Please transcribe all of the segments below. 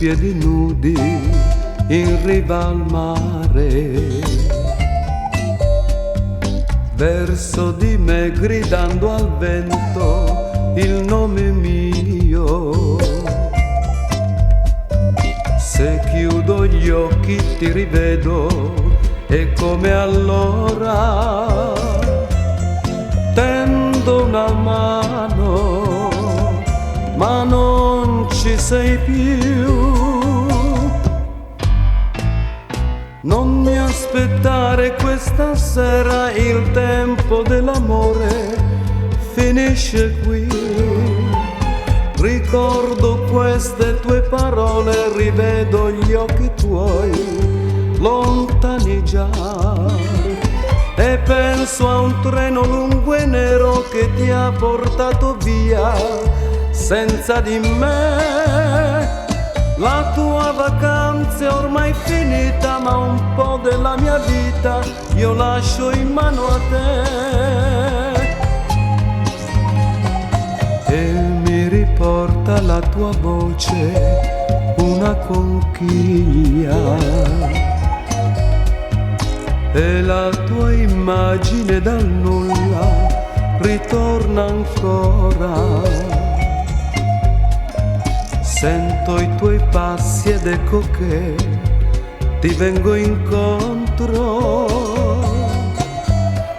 piedi nudi in riva al mare, verso di me gridando al vento il nome mio. Se chiudo gli occhi ti rivedo e come allora tendo una mano, ma non ci sei più. Non mi aspettare questa sera, il tempo dell'amore finisce qui. Ricordo queste tue parole, rivedo gli occhi tuoi lontani già, e penso a un treno lungo e nero che ti ha portato via senza di me. La tua vacanza è ormai finita, ma un po' della mia vita io lascio in mano a te. E mi riporta la tua voce, una conchiglia, e la tua immagine dal nulla ritorna ancora. Sento i tuoi passi ed ecco che ti vengo incontro.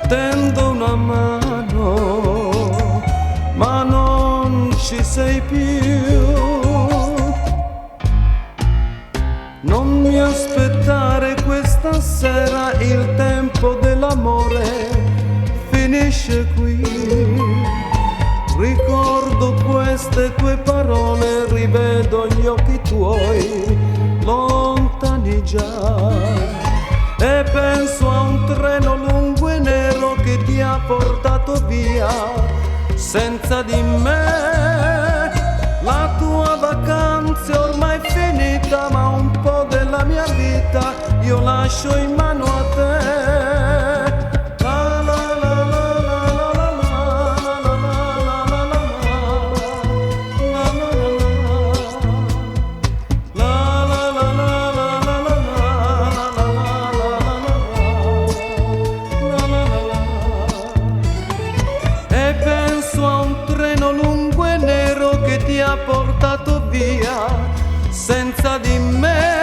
Tendo una mano, ma non ci sei più. Non mi aspettare questa sera, il tempo dell'amore finisce qui. Ricordo queste tue parole, rivedo gli occhi tuoi lontani già, e penso a un treno lungo e nero che ti ha portato via senza di me. La tua vacanza è ormai finita, ma un po' della mia vita io lascio in mano a te. Ti ha portato via senza di me.